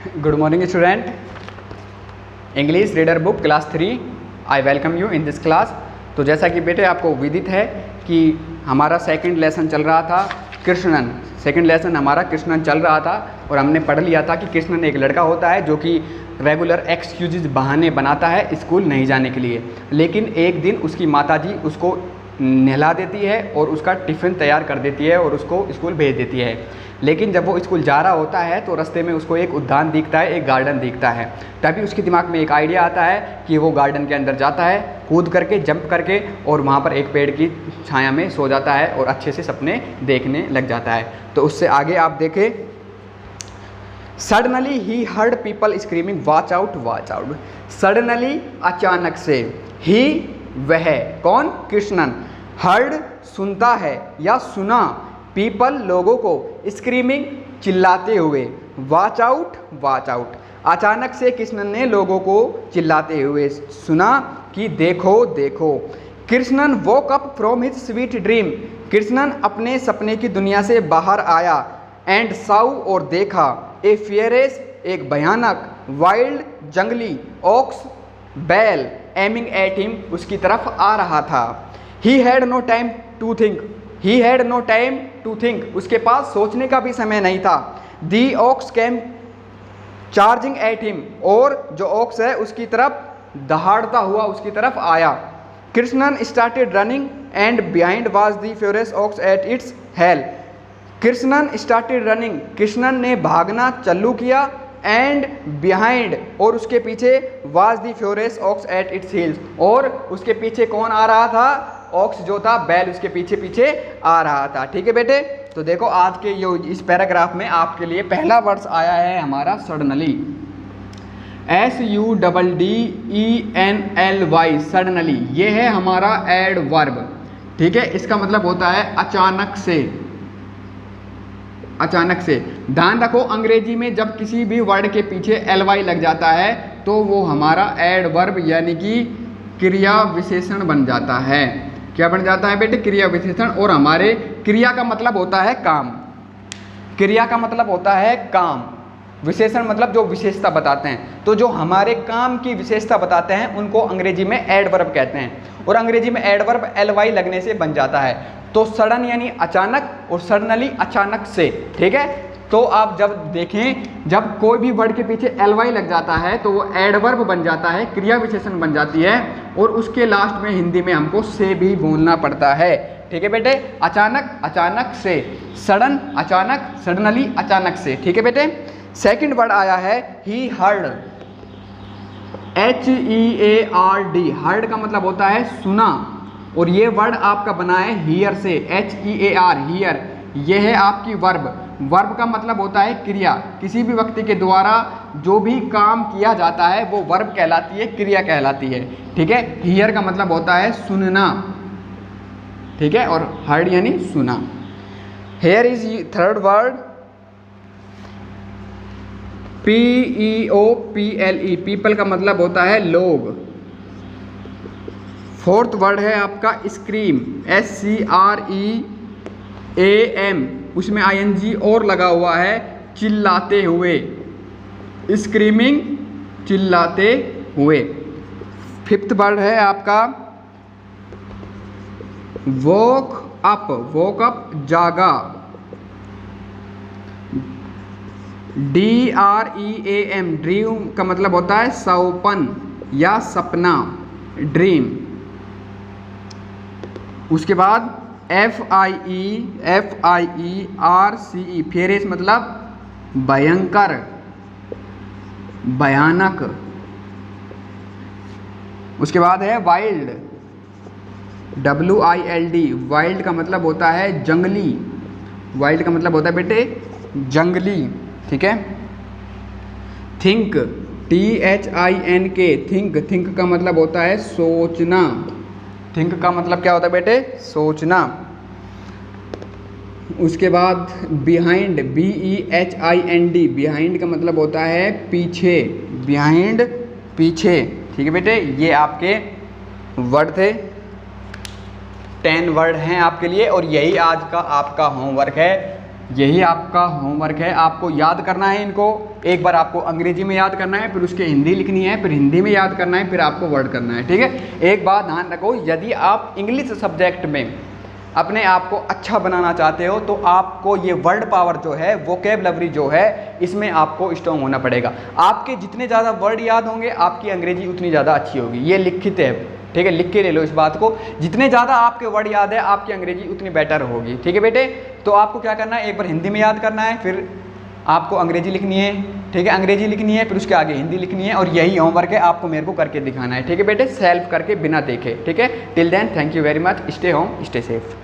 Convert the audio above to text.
Good morning student. English reader book class 3. I welcome you in this class. तो जैसा कि बेटे आपको विदित है कि हमारा सेकंड लेसन चल रहा था कृष्णन. सेकंड लेसन हमारा कृष्णन चल रहा था और हमने पढ़ लिया था कि कृष्णन एक लड़का होता है जो कि रेगुलर एक्सक्यूजेज बहाने बनाता है स्कूल नहीं जाने के लिए. लेकिन एक दिन उसकी माताजी उसको नहला देती है और उसका टिफ़िन तैयार कर देती है और उसको स्कूल भेज देती है. लेकिन जब वो स्कूल जा रहा होता है तो रास्ते में उसको एक उद्यान दिखता है, एक गार्डन दिखता है. तभी उसके दिमाग में एक आइडिया आता है कि वो गार्डन के अंदर जाता है कूद करके, जंप करके, और वहाँ पर एक पेड़ की छाया में सो जाता है और अच्छे से सपने देखने लग जाता है. तो उससे आगे आप देखें, suddenly he heard people screaming watch out watch out. Suddenly अचानक से, ही वह कौन, कृष्णन, हर्ड सुनता है या सुना, पीपल लोगों को, स्क्रीमिंग चिल्लाते हुए, वॉच आउट वॉच आउट. अचानक से कृष्णन ने लोगों को चिल्लाते हुए सुना कि देखो देखो. Krishnan woke up from his sweet dream. Krishnan अपने सपने की दुनिया से बाहर आया. एंड साउ और देखा, ए फियरेस एक भयानक, वाइल्ड जंगली, ऑक्स बैल एमिंग एट हिम उसकी तरफ आ रहा था. He had no time to think. He had no time to think उसके पास सोचने का भी समय नहीं था. The ox came charging at him और जो ऑक्स है उसकी तरफ दहाड़ता हुआ उसकी तरफ आया. Krishnan started running and behind was the furious ox at its heel. Krishnan started running Krishnan ने भागना चालू किया. एंड बिहाइंड और उसके पीछे was the furious ox at its heels और उसके पीछे कौन आ रहा था, ऑक्स जो था, बैल उसके पीछे पीछे आ रहा था. ठीक है बेटे. तो देखो आज के इस पैराग्राफ में आपके लिए पहला वर्ड्स आया है हमारा सडनली, SUDDENLY, सडनली. ये है हमारा एडवर्ब. ठीक है, इसका मतलब होता है अचानक से. अचानक से ध्यान रखो, अंग्रेजी में जब किसी भी वर्ड के पीछे ly लग जाता है तो वो हमारा एडवर्ब यानी कि क्रिया विशेषण बन जाता है. क्या बन जाता है बेटे, क्रिया विशेषण. और हमारे क्रिया का मतलब होता है काम. क्रिया का मतलब होता है काम. विशेषण मतलब जो विशेषता बताते हैं. तो जो हमारे काम की विशेषता बताते हैं उनको अंग्रेजी में एडवर्ब कहते हैं. और अंग्रेजी में एडवर्ब ly लगने से बन जाता है. तो सडन यानी अचानक और सडनली अचानक से. ठीक है. तो आप जब देखें, जब कोई भी वर्ड के पीछे ly लग जाता है तो वो एडवर्ब बन जाता है, क्रिया विशेषण बन जाती है. और उसके लास्ट में हिंदी में हमको से भी बोलना पड़ता है. ठीक है बेटे. अचानक, अचानक से. सडन अचानक, सडनली अचानक से. ठीक है बेटे. सेकंड वर्ड आया है ही हर्ड, HEARD. हर्ड का मतलब होता है सुना. और ये वर्ड आपका बना है हियर से, HEAR, हियर. ये है आपकी वर्ब. वर्ब का मतलब होता है क्रिया. किसी भी व्यक्ति के द्वारा जो भी काम किया जाता है वो वर्ब कहलाती है, क्रिया कहलाती है. ठीक है. हियर का मतलब होता है सुनना. ठीक है. और हर्ड यानी सुना. Here is third word PEOPLE. People का मतलब होता है लोग. फोर्थ वर्ड है आपका स्क्रीम, SCREAM. उसमें ING और लगा हुआ है, चिल्लाते हुए. स्क्रीमिंग चिल्लाते हुए. फिफ्थ वर्ड है आपका वोक अप. वोक अप जागा, DREAM. ड्रीम का मतलब होता है सपन या सपना, ड्रीम. उसके बाद FIERCE. फेरिस मतलब भयंकर, भयानक. उसके बाद है वाइल्ड, WILD. वाइल्ड का मतलब होता है जंगली. वाइल्ड का मतलब होता है बेटे जंगली. ठीक है. Think, THINK. थिंक. थिंक का मतलब होता है सोचना. थिंक का मतलब क्या होता है बेटे, सोचना. उसके बाद बिहाइंड, BEHIND. बिहाइंड का मतलब होता है पीछे, बिहाइंड पीछे. ठीक है बेटे. ये आपके वर्ड थे. 10 वर्ड हैं आपके लिए और यही आज का आपका होमवर्क है. यही आपका होमवर्क है, आपको याद करना है इनको। एक बार आपको अंग्रेजी में याद करना है, फिर उसके हिंदी लिखनी है, फिर हिंदी में याद करना है, फिर आपको वर्ड करना है, ठीक है। एक बात ध्यान रखो, यदि आप इंग्लिश सब्जेक्ट में अपने आप को अच्छा बनाना चाहते हो तो आपको ये वर्ड पावर जो है, वोकैबुलरी जो है, इसमें आपको स्ट्रॉन्ग होना पड़ेगा। आपके जितने ज़्यादा वर्ड याद होंगे आपकी अंग्रेजी उतनी ज़्यादा अच्छी होगी, ये लिखित है, ठीक है, लिख के ले लो इस बात को। जितने ज़्यादा आपके वर्ड याद है आपकी अंग्रेजी उतनी बेटर होगी, ठीक है बेटे। तो आपको क्या करना है, एक बार हिंदी में याद करना है, फिर आपको अंग्रेजी लिखनी है, ठीक है, अंग्रेजी लिखनी है, फिर उसके आगे हिंदी लिखनी है, और यही होमवर्क है, आपको मेरे को करके दिखाना है, ठीक है बेटे, सेल्फ करके बिना देखे, ठीक है। Till then thank you very much, stay home stay safe.